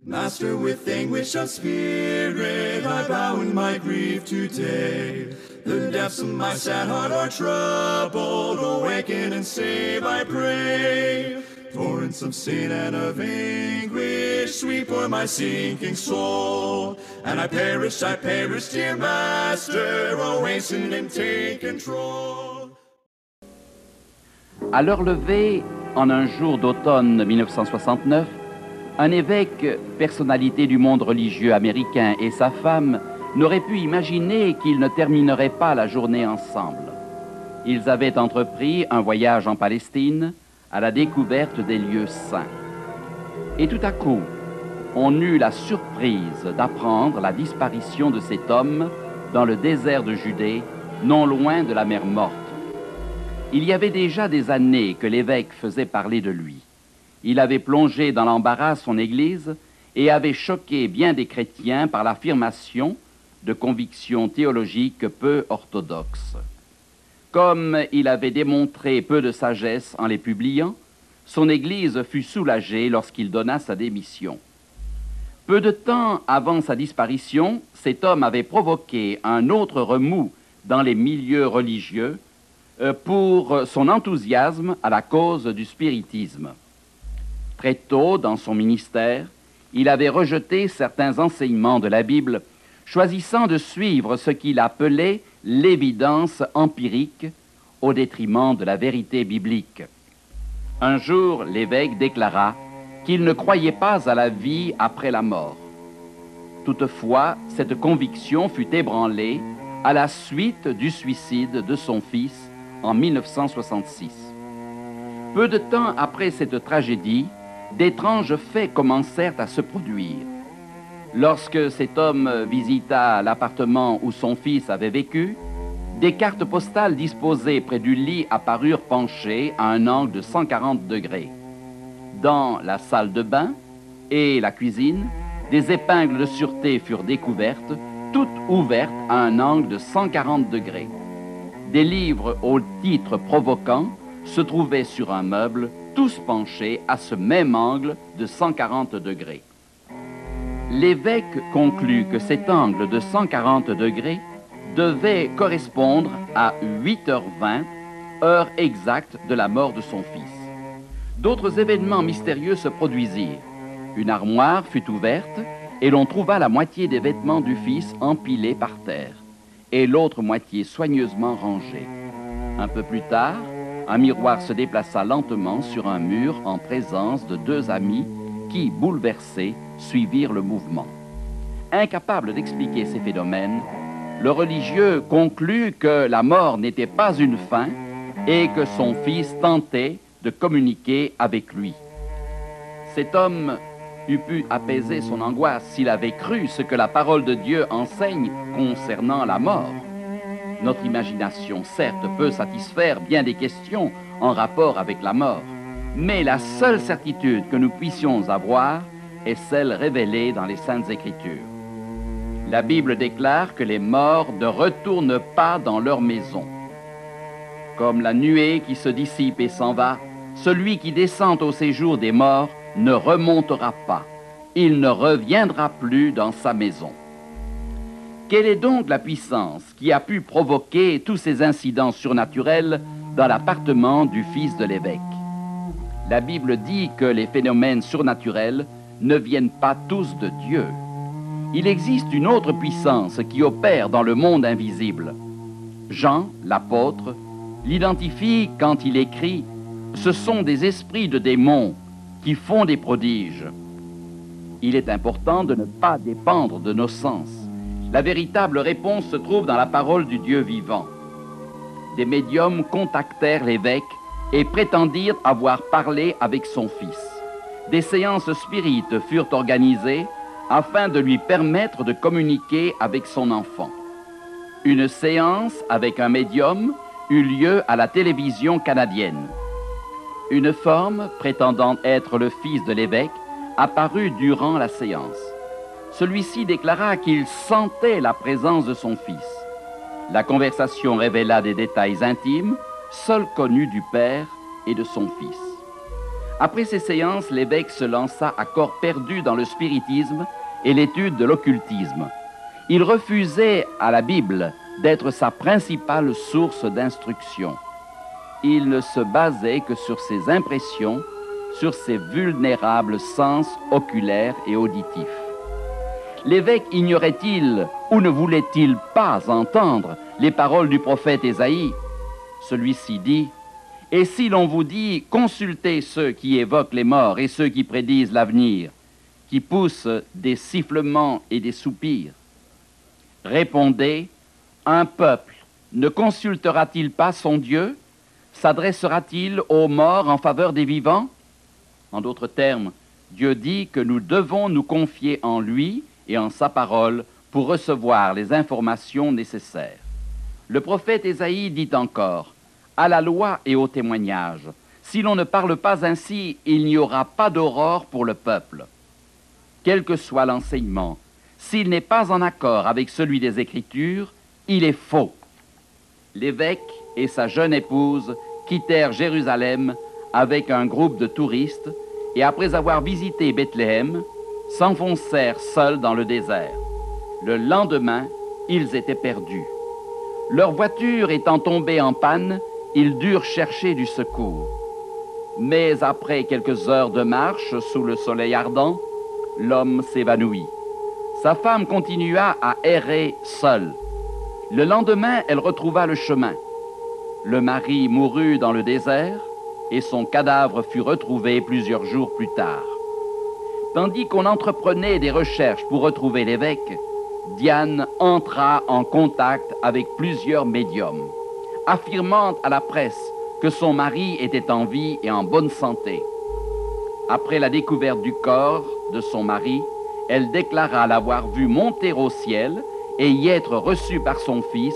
Master, with anguish of spirit, I bow in my grief today. The depths of my sad heart are troubled. Awaken and save, I pray. Torrents of sin and of anguish sweep o'er my sinking soul. And I perish, dear Master. Oh, hasten and take control. À l'heure levée, en un jour d'automne 1969, un évêque, personnalité du monde religieux américain, et sa femme n'auraient pu imaginer qu'ils ne termineraient pas la journée ensemble. Ils avaient entrepris un voyage en Palestine à la découverte des lieux saints. Et tout à coup, on eut la surprise d'apprendre la disparition de cet homme dans le désert de Judée, non loin de la mer Morte. Il y avait déjà des années que l'évêque faisait parler de lui. Il avait plongé dans l'embarras son Église et avait choqué bien des chrétiens par l'affirmation de convictions théologiques peu orthodoxes. Comme il avait démontré peu de sagesse en les publiant, son Église fut soulagée lorsqu'il donna sa démission. Peu de temps avant sa disparition, cet homme avait provoqué un autre remous dans les milieux religieux pour son enthousiasme à la cause du spiritisme. Très tôt dans son ministère, il avait rejeté certains enseignements de la Bible, choisissant de suivre ce qu'il appelait l'évidence empirique au détriment de la vérité biblique. Un jour, l'évêque déclara qu'il ne croyait pas à la vie après la mort. Toutefois, cette conviction fut ébranlée à la suite du suicide de son fils en 1966. Peu de temps après cette tragédie, d'étranges faits commencèrent à se produire. Lorsque cet homme visita l'appartement où son fils avait vécu, des cartes postales disposées près du lit apparurent penchées à un angle de 140 degrés. Dans la salle de bain et la cuisine, des épingles de sûreté furent découvertes, toutes ouvertes à un angle de 140 degrés. Des livres au titre provoquant se trouvaient sur un meuble, tous penchés à ce même angle de 140 degrés. L'évêque conclut que cet angle de 140 degrés devait correspondre à 8h20, heure exacte de la mort de son fils. D'autres événements mystérieux se produisirent. Une armoire fut ouverte et l'on trouva la moitié des vêtements du fils empilés par terre et l'autre moitié soigneusement rangée. Un peu plus tard, un miroir se déplaça lentement sur un mur en présence de deux amis qui, bouleversés, suivirent le mouvement. Incapable d'expliquer ces phénomènes, le religieux conclut que la mort n'était pas une fin et que son fils tentait de communiquer avec lui. Cet homme eût pu apaiser son angoisse s'il avait cru ce que la parole de Dieu enseigne concernant la mort. Notre imagination, certes, peut satisfaire bien des questions en rapport avec la mort, mais la seule certitude que nous puissions avoir est celle révélée dans les Saintes Écritures. La Bible déclare que les morts ne retournent pas dans leur maison. Comme la nuée qui se dissipe et s'en va, celui qui descend au séjour des morts ne remontera pas. Il ne reviendra plus dans sa maison. Quelle est donc la puissance qui a pu provoquer tous ces incidents surnaturels dans l'appartement du fils de l'évêque? La Bible dit que les phénomènes surnaturels ne viennent pas tous de Dieu. Il existe une autre puissance qui opère dans le monde invisible. Jean, l'apôtre, l'identifie quand il écrit « Ce sont des esprits de démons qui font des prodiges ». Il est important de ne pas dépendre de nos sens. La véritable réponse se trouve dans la parole du Dieu vivant. Des médiums contactèrent l'évêque et prétendirent avoir parlé avec son fils. Des séances spirites furent organisées afin de lui permettre de communiquer avec son enfant. Une séance avec un médium eut lieu à la télévision canadienne. Une forme prétendant être le fils de l'évêque apparut durant la séance. Celui-ci déclara qu'il sentait la présence de son fils. La conversation révéla des détails intimes, seuls connus du père et de son fils. Après ces séances, l'évêque se lança à corps perdu dans le spiritisme et l'étude de l'occultisme. Il refusait à la Bible d'être sa principale source d'instruction. Il ne se basait que sur ses impressions, sur ses vulnérables sens oculaires et auditifs. L'évêque ignorait-il ou ne voulait-il pas entendre les paroles du prophète Ésaïe? Celui-ci dit: « Et si l'on vous dit, consultez ceux qui évoquent les morts et ceux qui prédisent l'avenir, qui poussent des sifflements et des soupirs. Répondez, un peuple ne consultera-t-il pas son Dieu? S'adressera-t-il aux morts en faveur des vivants? » En d'autres termes, Dieu dit que nous devons nous confier en lui et en sa parole pour recevoir les informations nécessaires. Le prophète Ésaïe dit encore: « À la loi et au témoignage, si l'on ne parle pas ainsi, il n'y aura pas d'aurore pour le peuple. » Quel que soit l'enseignement, s'il n'est pas en accord avec celui des Écritures, il est faux. L'évêque et sa jeune épouse quittèrent Jérusalem avec un groupe de touristes et après avoir visité Bethléem, s'enfoncèrent seuls dans le désert. Le lendemain, ils étaient perdus. Leur voiture étant tombée en panne, ils durent chercher du secours. Mais après quelques heures de marche sous le soleil ardent, l'homme s'évanouit. Sa femme continua à errer seule. Le lendemain, elle retrouva le chemin. Le mari mourut dans le désert et son cadavre fut retrouvé plusieurs jours plus tard. Tandis qu'on entreprenait des recherches pour retrouver l'évêque, Diane entra en contact avec plusieurs médiums, affirmant à la presse que son mari était en vie et en bonne santé. Après la découverte du corps de son mari, elle déclara l'avoir vu monter au ciel et y être reçue par son fils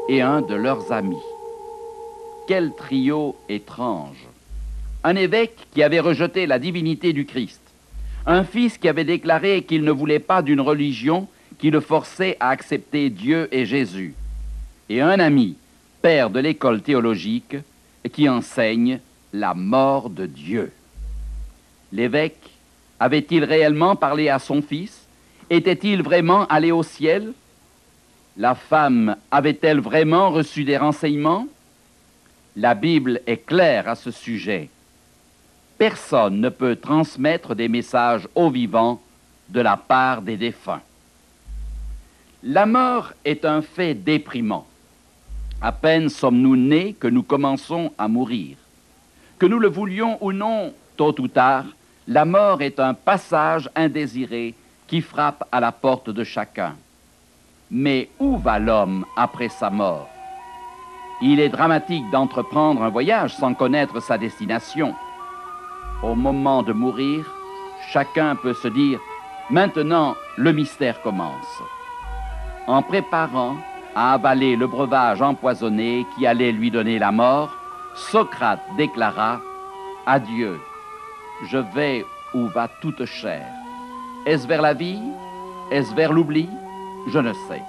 et un de leurs amis. Quel trio étrange! Un évêque qui avait rejeté la divinité du Christ, un fils qui avait déclaré qu'il ne voulait pas d'une religion qui le forçait à accepter Dieu et Jésus, et un ami, père de l'école théologique, qui enseigne la mort de Dieu. L'évêque avait-il réellement parlé à son fils? Était-il vraiment allé au ciel? La femme avait-elle vraiment reçu des renseignements? La Bible est claire à ce sujet. Personne ne peut transmettre des messages aux vivants de la part des défunts. La mort est un fait déprimant. À peine sommes-nous nés que nous commençons à mourir. Que nous le voulions ou non, tôt ou tard, la mort est un passage indésiré qui frappe à la porte de chacun. Mais où va l'homme après sa mort? Il est dramatique d'entreprendre un voyage sans connaître sa destination. Au moment de mourir, chacun peut se dire « Maintenant, le mystère commence ». En préparant à avaler le breuvage empoisonné qui allait lui donner la mort, Socrate déclara « Adieu, je vais où va toute chair. Est-ce vers la vie? Est-ce vers l'oubli? Je ne sais. »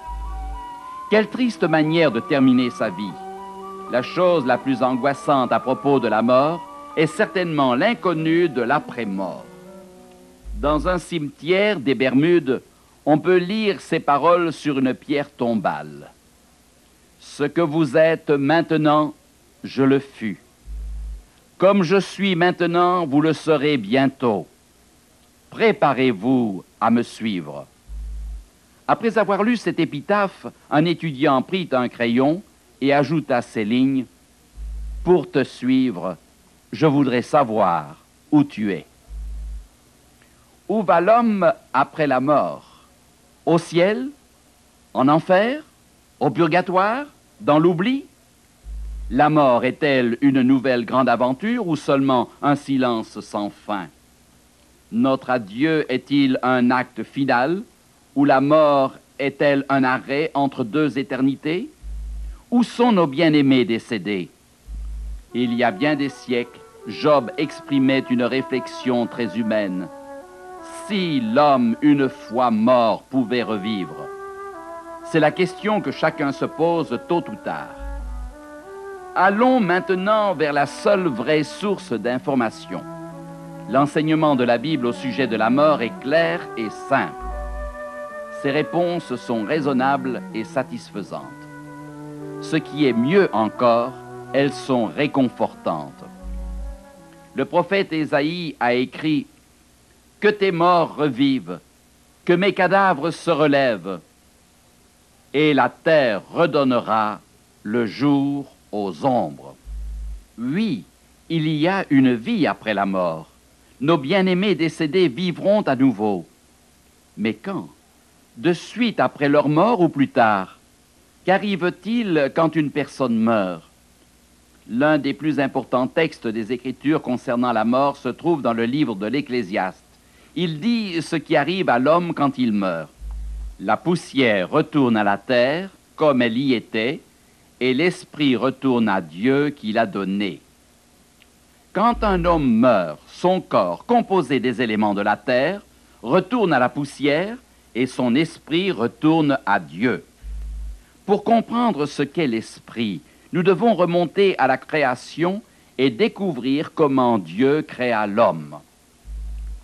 Quelle triste manière de terminer sa vie. La chose la plus angoissante à propos de la mort est certainement l'inconnu de l'après-mort. Dans un cimetière des Bermudes, on peut lire ces paroles sur une pierre tombale. « Ce que vous êtes maintenant, je le fus. Comme je suis maintenant, vous le serez bientôt. Préparez-vous à me suivre. » Après avoir lu cette épitaphe, un étudiant prit un crayon et ajouta ces lignes: « Pour te suivre, je voudrais savoir où tu es. » Où va l'homme après la mort? Au ciel? En enfer? Au purgatoire? Dans l'oubli? La mort est-elle une nouvelle grande aventure ou seulement un silence sans fin? Notre adieu est-il un acte final ou la mort est-elle un arrêt entre deux éternités? Où sont nos bien-aimés décédés? Il y a bien des siècles, Job exprimait une réflexion très humaine. Si l'homme, une fois mort, pouvait revivre? C'est la question que chacun se pose tôt ou tard. Allons maintenant vers la seule vraie source d'information. L'enseignement de la Bible au sujet de la mort est clair et simple. Ses réponses sont raisonnables et satisfaisantes. Ce qui est mieux encore, elles sont réconfortantes. Le prophète Ésaïe a écrit « Que tes morts revivent, que mes cadavres se relèvent, et la terre redonnera le jour aux ombres. » Oui, il y a une vie après la mort. Nos bien-aimés décédés vivront à nouveau. Mais quand? De suite après leur mort ou plus tard? Qu'arrive-t-il quand une personne meurt? L'un des plus importants textes des Écritures concernant la mort se trouve dans le livre de l'Ecclésiaste. Il dit ce qui arrive à l'homme quand il meurt. La poussière retourne à la terre comme elle y était, et l'esprit retourne à Dieu qui l'a donné. Quand un homme meurt, son corps, composé des éléments de la terre, retourne à la poussière et son esprit retourne à Dieu. Pour comprendre ce qu'est l'esprit, nous devons remonter à la création et découvrir comment Dieu créa l'homme.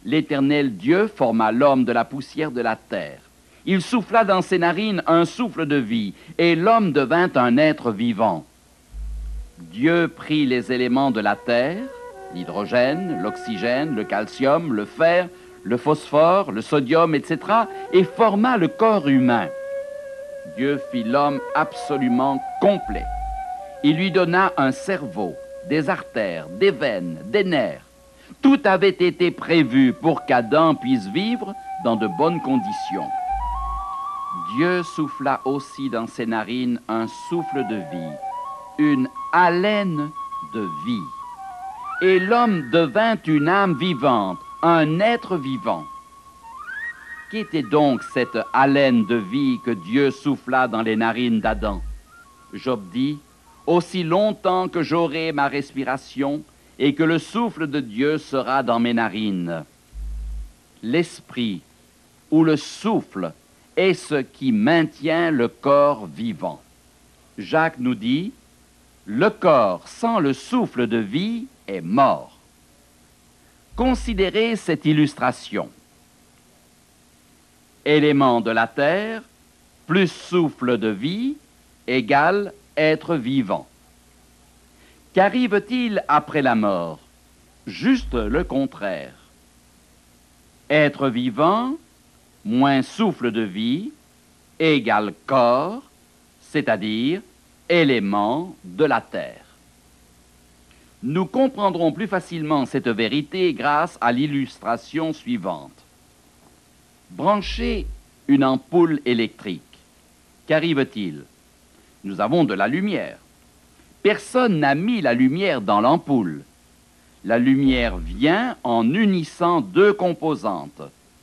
L'Éternel Dieu forma l'homme de la poussière de la terre. Il souffla dans ses narines un souffle de vie, et l'homme devint un être vivant. Dieu prit les éléments de la terre, l'hydrogène, l'oxygène, le calcium, le fer, le phosphore, le sodium, etc., et forma le corps humain. Dieu fit l'homme absolument complet. Il lui donna un cerveau, des artères, des veines, des nerfs. Tout avait été prévu pour qu'Adam puisse vivre dans de bonnes conditions. Dieu souffla aussi dans ses narines un souffle de vie, une haleine de vie. Et l'homme devint une âme vivante, un être vivant. Qu'était donc cette haleine de vie que Dieu souffla dans les narines d'Adam? Job dit, « Aussi longtemps que j'aurai ma respiration et que le souffle de Dieu sera dans mes narines. » L'esprit ou le souffle est ce qui maintient le corps vivant. Jacques nous dit, « Le corps sans le souffle de vie est mort. » Considérez cette illustration. Élément de la terre plus souffle de vie égale être vivant. Qu'arrive-t-il après la mort? Juste le contraire. Être vivant moins souffle de vie égale corps, c'est-à-dire élément de la terre. Nous comprendrons plus facilement cette vérité grâce à l'illustration suivante. Branchez une ampoule électrique. Qu'arrive-t-il? Nous avons de la lumière. Personne n'a mis la lumière dans l'ampoule. La lumière vient en unissant deux composantes,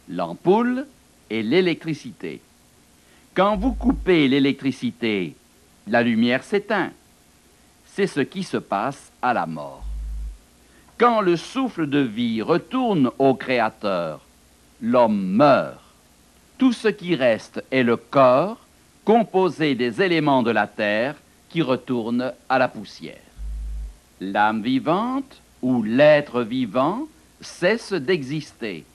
l'ampoule et l'électricité. Quand vous coupez l'électricité, la lumière s'éteint. C'est ce qui se passe à la mort. Quand le souffle de vie retourne au Créateur, l'homme meurt. Tout ce qui reste est le corps, composé des éléments de la terre, qui retourne à la poussière. L'âme vivante, ou l'être vivant, cesse d'exister.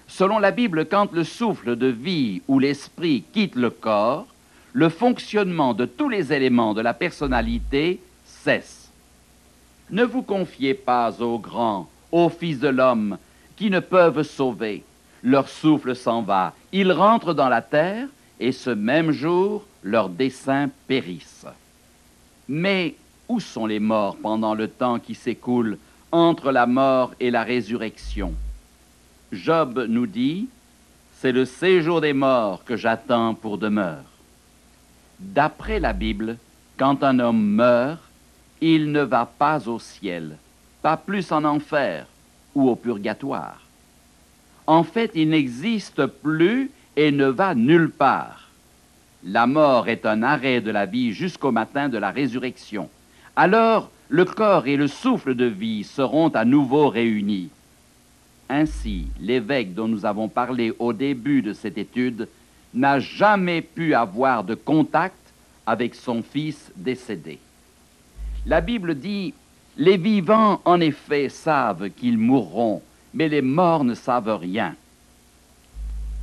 Selon la Bible, quand le souffle de vie ou l'esprit quitte le corps, le fonctionnement de tous les éléments de la personnalité cesse. Ne vous confiez pas aux grands, aux fils de l'homme, qui ne peuvent sauver. Leur souffle s'en va, ils rentrent dans la terre, et ce même jour, leurs desseins périssent. Mais où sont les morts pendant le temps qui s'écoule entre la mort et la résurrection? Job nous dit, « C'est le séjour des morts que j'attends pour demeure. » D'après la Bible, quand un homme meurt, il ne va pas au ciel, pas plus en enfer ou au purgatoire. En fait, il n'existe plus et ne va nulle part. La mort est un arrêt de la vie jusqu'au matin de la résurrection. Alors, le corps et le souffle de vie seront à nouveau réunis. Ainsi, l'évêque dont nous avons parlé au début de cette étude n'a jamais pu avoir de contact avec son fils décédé. La Bible dit « Les vivants, en effet, savent qu'ils mourront, mais les morts ne savent rien.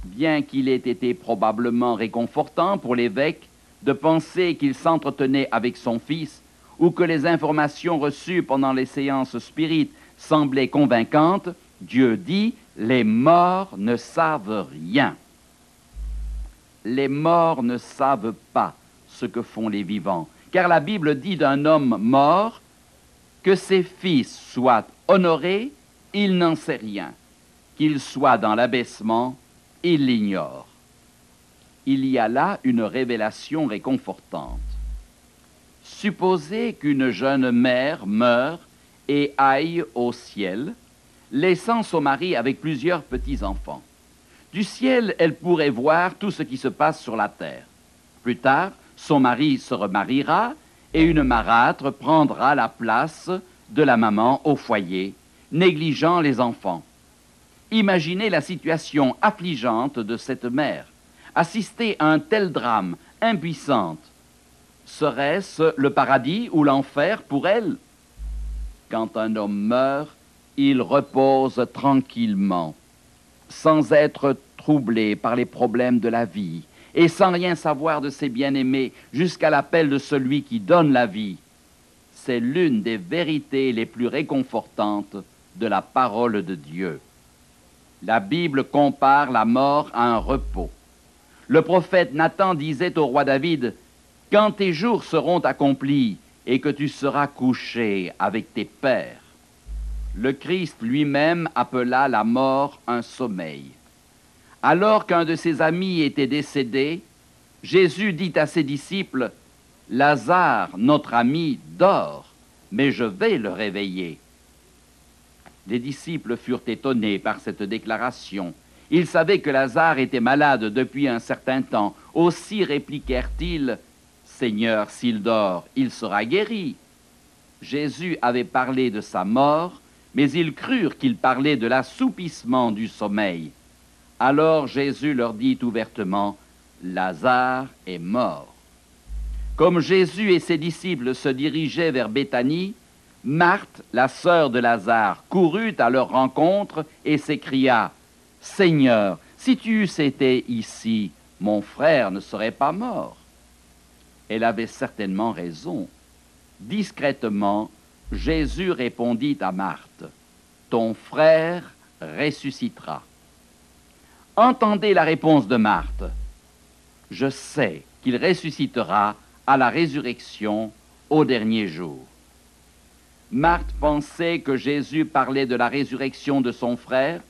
Bien qu'il ait été probablement réconfortant pour l'évêque de penser qu'il s'entretenait avec son fils, ou que les informations reçues pendant les séances spirites semblaient convaincantes, Dieu dit « Les morts ne savent rien ». Les morts ne savent pas ce que font les vivants, car la Bible dit d'un homme mort que ses fils soient honorés, il n'en sait rien, qu'il soit dans l'abaissement, il l'ignore. Il y a là une révélation réconfortante. Supposez qu'une jeune mère meure et aille au ciel, laissant son mari avec plusieurs petits-enfants. Du ciel, elle pourrait voir tout ce qui se passe sur la terre. Plus tard, son mari se remariera et une marâtre prendra la place de la maman au foyer, négligeant les enfants. Imaginez la situation affligeante de cette mère. Assister à un tel drame, impuissante, serait-ce le paradis ou l'enfer pour elle? Quand un homme meurt, il repose tranquillement, sans être troublé par les problèmes de la vie, et sans rien savoir de ses bien-aimés, jusqu'à l'appel de celui qui donne la vie. C'est l'une des vérités les plus réconfortantes de la parole de Dieu. La Bible compare la mort à un repos. Le prophète Nathan disait au roi David, « Quand tes jours seront accomplis et que tu seras couché avec tes pères. » Le Christ lui-même appela la mort un sommeil. Alors qu'un de ses amis était décédé, Jésus dit à ses disciples, « Lazare, notre ami, dort, mais je vais le réveiller. » Les disciples furent étonnés par cette déclaration. Ils savaient que Lazare était malade depuis un certain temps. Aussi répliquèrent-ils, « Seigneur, s'il dort, il sera guéri. » Jésus avait parlé de sa mort, mais ils crurent qu'il parlait de l'assoupissement du sommeil. Alors Jésus leur dit ouvertement, « Lazare est mort. » Comme Jésus et ses disciples se dirigeaient vers Béthanie, Marthe, la sœur de Lazare, courut à leur rencontre et s'écria, « Seigneur, si tu eusses été ici, mon frère ne serait pas mort. » Elle avait certainement raison. Discrètement, Jésus répondit à Marthe, « Ton frère ressuscitera. » Entendez la réponse de Marthe. « Je sais qu'il ressuscitera à la résurrection au dernier jour. » Marthe pensait que Jésus parlait de la résurrection de son frère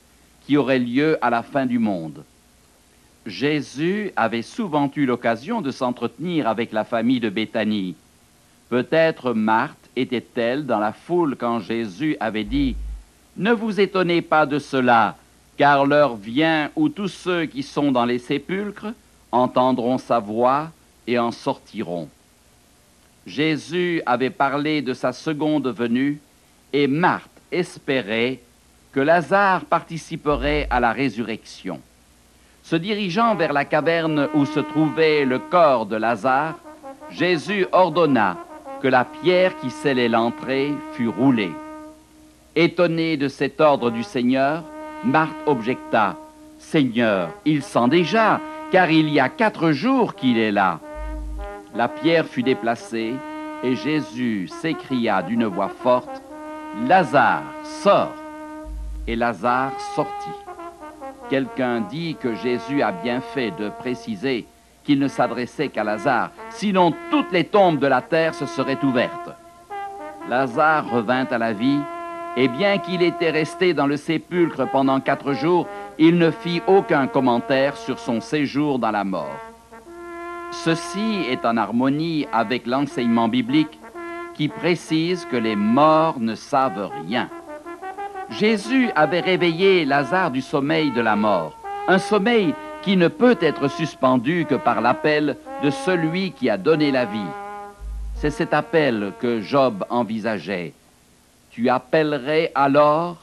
qui aurait lieu à la fin du monde. Jésus avait souvent eu l'occasion de s'entretenir avec la famille de Béthanie. Peut-être Marthe était-elle dans la foule quand Jésus avait dit « Ne vous étonnez pas de cela, car l'heure vient où tous ceux qui sont dans les sépulcres entendront sa voix et en sortiront. » Jésus avait parlé de sa seconde venue et Marthe espérait que Lazare participerait à la résurrection. Se dirigeant vers la caverne où se trouvait le corps de Lazare, Jésus ordonna que la pierre qui scellait l'entrée fût roulée. Étonnée de cet ordre du Seigneur, Marthe objecta, « Seigneur, il sent déjà, car il y a 4 jours qu'il est là. » La pierre fut déplacée et Jésus s'écria d'une voix forte, « Lazare, sors !» Et Lazare sortit. Quelqu'un dit que Jésus a bien fait de préciser qu'il ne s'adressait qu'à Lazare, sinon toutes les tombes de la terre se seraient ouvertes. Lazare revint à la vie, et bien qu'il était resté dans le sépulcre pendant 4 jours, il ne fit aucun commentaire sur son séjour dans la mort. Ceci est en harmonie avec l'enseignement biblique qui précise que les morts ne savent rien. Jésus avait réveillé Lazare du sommeil de la mort, un sommeil qui ne peut être suspendu que par l'appel de celui qui a donné la vie. C'est cet appel que Job envisageait. « Tu appellerais alors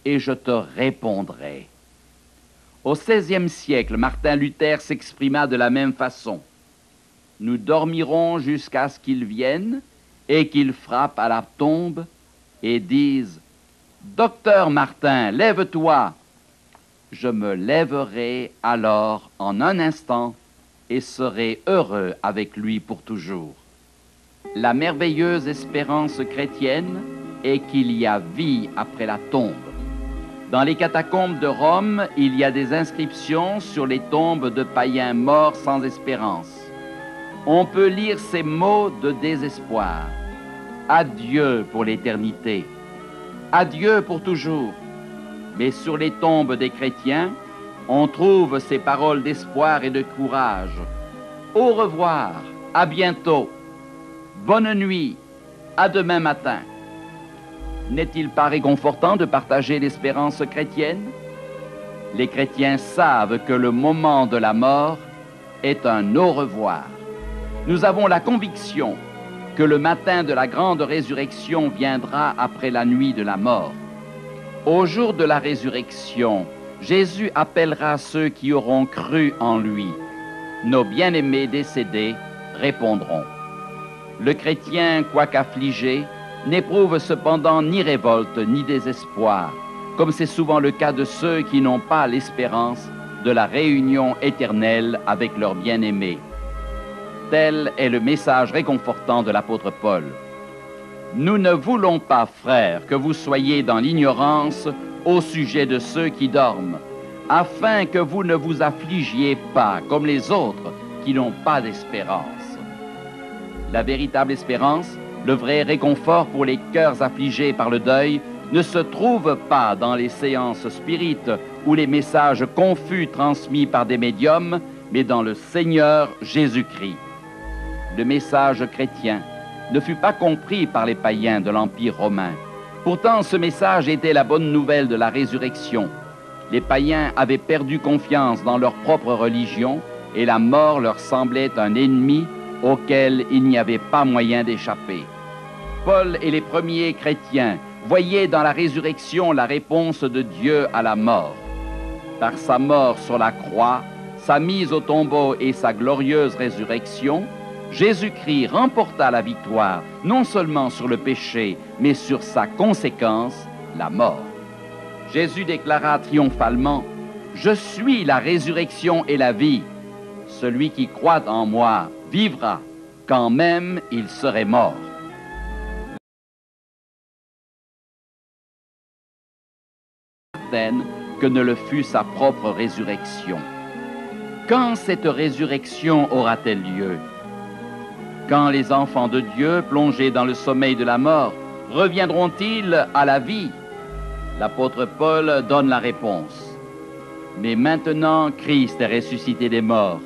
et je te répondrai. » Au XVIe siècle, Martin Luther s'exprima de la même façon. Nous dormirons jusqu'à ce qu'il vienne et qu'il frappe à la tombe et dise « Docteur Martin, lève-toi. Je me lèverai alors en un instant et serai heureux avec lui pour toujours. La merveilleuse espérance chrétienne est qu'il y a vie après la tombe. Dans les catacombes de Rome, il y a des inscriptions sur les tombes de païens morts sans espérance. On peut lire ces mots de désespoir. Adieu pour l'éternité. Adieu pour toujours. Mais sur les tombes des chrétiens, on trouve ces paroles d'espoir et de courage. Au revoir, à bientôt, bonne nuit, à demain matin. N'est-il pas réconfortant de partager l'espérance chrétienne? Les chrétiens savent que le moment de la mort est un au revoir. Nous avons la conviction que le matin de la grande résurrection viendra après la nuit de la mort. Au jour de la résurrection, Jésus appellera ceux qui auront cru en lui. Nos bien-aimés décédés répondront. Le chrétien, quoique affligé, n'éprouve cependant ni révolte ni désespoir, comme c'est souvent le cas de ceux qui n'ont pas l'espérance de la réunion éternelle avec leurs bien-aimés. Tel est le message réconfortant de l'apôtre Paul. Nous ne voulons pas, frères, que vous soyez dans l'ignorance au sujet de ceux qui dorment, afin que vous ne vous affligiez pas comme les autres qui n'ont pas d'espérance. La véritable espérance, le vrai réconfort pour les cœurs affligés par le deuil, ne se trouve pas dans les séances spirites ou les messages confus transmis par des médiums, mais dans le Seigneur Jésus-Christ. Le message chrétien ne fut pas compris par les païens de l'Empire romain. Pourtant, ce message était la bonne nouvelle de la résurrection. Les païens avaient perdu confiance dans leur propre religion et la mort leur semblait un ennemi auquel il n'y avait pas moyen d'échapper. Paul et les premiers chrétiens voyaient dans la résurrection la réponse de Dieu à la mort. Par sa mort sur la croix, sa mise au tombeau et sa glorieuse résurrection, Jésus-Christ remporta la victoire non seulement sur le péché, mais sur sa conséquence, la mort. Jésus déclara triomphalement, « Je suis la résurrection et la vie. Celui qui croit en moi vivra, quand même il serait mort. » Que ne le fût sa propre résurrection. Quand cette résurrection aura-t-elle lieu? Quand les enfants de Dieu, plongés dans le sommeil de la mort, reviendront-ils à la vie? L'apôtre Paul donne la réponse. Mais maintenant, Christ est ressuscité des morts.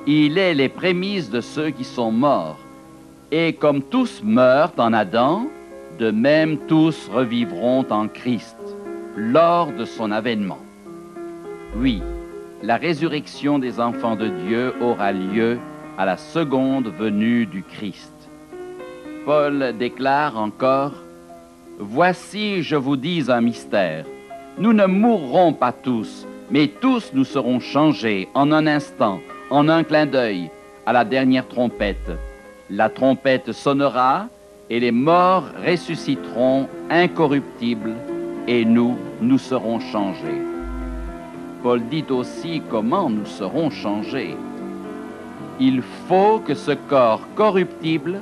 Il est les prémices de ceux qui sont morts. Et comme tous meurent en Adam, de même tous revivront en Christ, lors de son avènement. Oui, la résurrection des enfants de Dieu aura lieu à la seconde venue du Christ. Paul déclare encore, « Voici, je vous dis un mystère. Nous ne mourrons pas tous, mais tous nous serons changés en un instant, en un clin d'œil, à la dernière trompette. La trompette sonnera, et les morts ressusciteront incorruptibles, et nous serons changés. » Paul dit aussi comment nous serons changés. Il faut que ce corps corruptible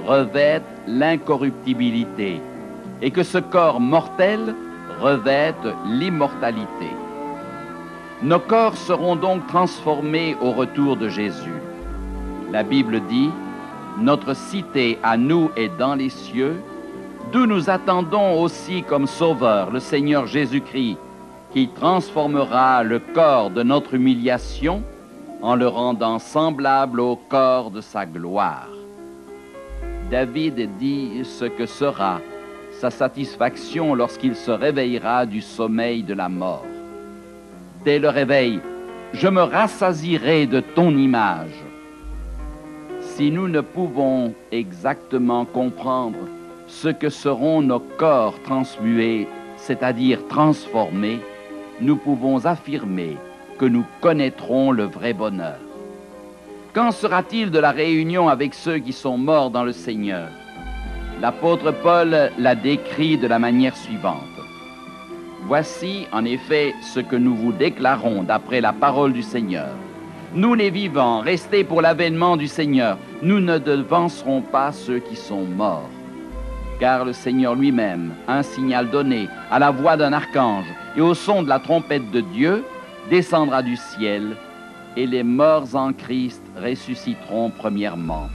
revête l'incorruptibilité et que ce corps mortel revête l'immortalité. Nos corps seront donc transformés au retour de Jésus. La Bible dit, « Notre cité à nous est dans les cieux, d'où nous attendons aussi comme Sauveur le Seigneur Jésus-Christ, qui transformera le corps de notre humiliation en le rendant semblable au corps de sa gloire. » David dit ce que sera sa satisfaction lorsqu'il se réveillera du sommeil de la mort. Dès le réveil, je me rassasierai de ton image. Si nous ne pouvons exactement comprendre ce que seront nos corps transmués, c'est-à-dire transformés, nous pouvons affirmer que nous connaîtrons le vrai bonheur. Qu'en sera-t-il de la réunion avec ceux qui sont morts dans le Seigneur? L'apôtre Paul l'a décrit de la manière suivante. Voici en effet ce que nous vous déclarons d'après la parole du Seigneur. Nous les vivants, restés pour l'avènement du Seigneur, nous ne devancerons pas ceux qui sont morts. Car le Seigneur lui-même, un signal donné, à la voix d'un archange et au son de la trompette de Dieu, descendra du ciel, et les morts en Christ ressusciteront premièrement.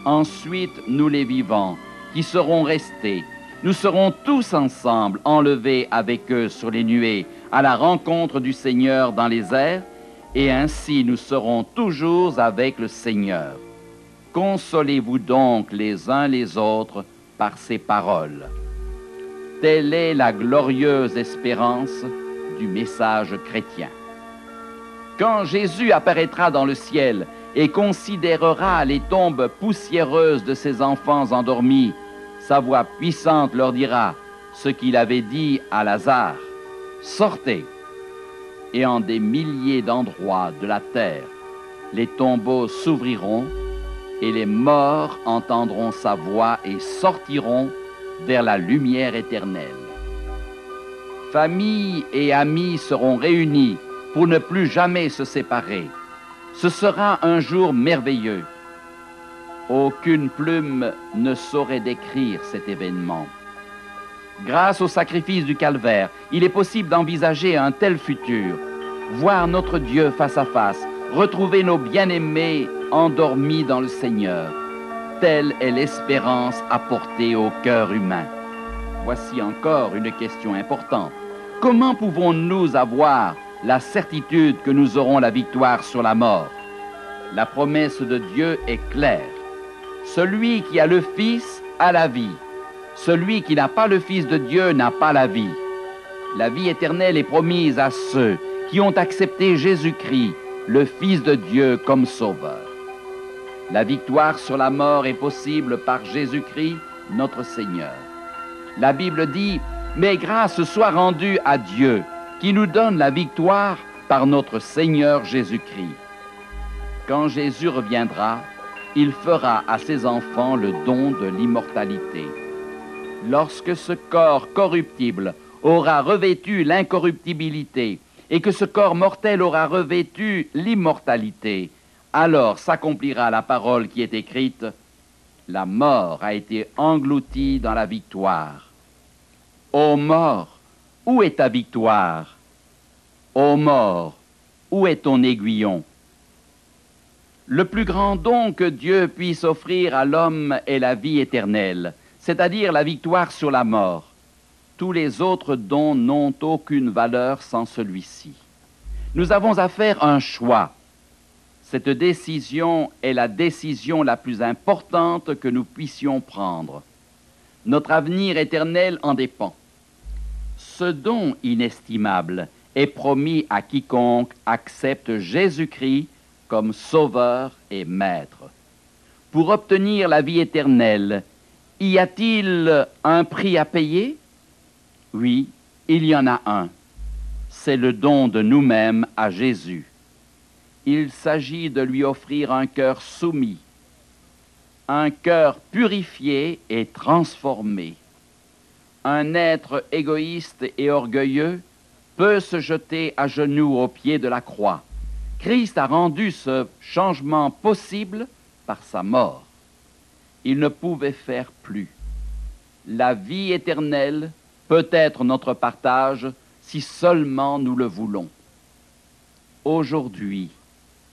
Ensuite, nous les vivants, qui serons restés, nous serons tous ensemble enlevés avec eux sur les nuées, à la rencontre du Seigneur dans les airs, et ainsi nous serons toujours avec le Seigneur. Consolez-vous donc les uns les autres par ces paroles. Telle est la glorieuse espérance du message chrétien. Quand Jésus apparaîtra dans le ciel et considérera les tombes poussiéreuses de ses enfants endormis, sa voix puissante leur dira ce qu'il avait dit à Lazare. Sortez! Et en des milliers d'endroits de la terre, les tombeaux s'ouvriront et les morts entendront sa voix et sortiront vers la lumière éternelle. Famille et amis seront réunis pour ne plus jamais se séparer. Ce sera un jour merveilleux. Aucune plume ne saurait décrire cet événement. Grâce au sacrifice du calvaire, il est possible d'envisager un tel futur, voir notre Dieu face à face, retrouver nos bien-aimés endormis dans le Seigneur. Telle est l'espérance apportée au cœur humain. Voici encore une question importante. Comment pouvons-nous avoir la certitude que nous aurons la victoire sur la mort? La promesse de Dieu est claire. Celui qui a le Fils a la vie. Celui qui n'a pas le Fils de Dieu n'a pas la vie. La vie éternelle est promise à ceux qui ont accepté Jésus-Christ, le Fils de Dieu, comme Sauveur. La victoire sur la mort est possible par Jésus-Christ, notre Seigneur. La Bible dit « Mais grâce soit rendue à Dieu, qui nous donne la victoire par notre Seigneur Jésus-Christ. » Quand Jésus reviendra, il fera à ses enfants le don de l'immortalité. Lorsque ce corps corruptible aura revêtu l'incorruptibilité et que ce corps mortel aura revêtu l'immortalité, alors s'accomplira la parole qui est écrite « La mort a été engloutie dans la victoire. » Ô mort, où est ta victoire? Ô mort, où est ton aiguillon? Le plus grand don que Dieu puisse offrir à l'homme est la vie éternelle, c'est-à-dire la victoire sur la mort. Tous les autres dons n'ont aucune valeur sans celui-ci. Nous avons à faire un choix. Cette décision est la décision la plus importante que nous puissions prendre. Notre avenir éternel en dépend. Ce don inestimable est promis à quiconque accepte Jésus-Christ comme Sauveur et Maître. Pour obtenir la vie éternelle, y a-t-il un prix à payer? Oui, il y en a un. C'est le don de nous-mêmes à Jésus. Il s'agit de lui offrir un cœur soumis, un cœur purifié et transformé. Un être égoïste et orgueilleux peut se jeter à genoux au pied de la croix. Christ a rendu ce changement possible par sa mort. Il ne pouvait faire plus. La vie éternelle peut être notre partage si seulement nous le voulons. Aujourd'hui,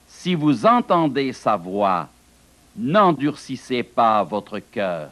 si vous entendez sa voix, n'endurcissez pas votre cœur.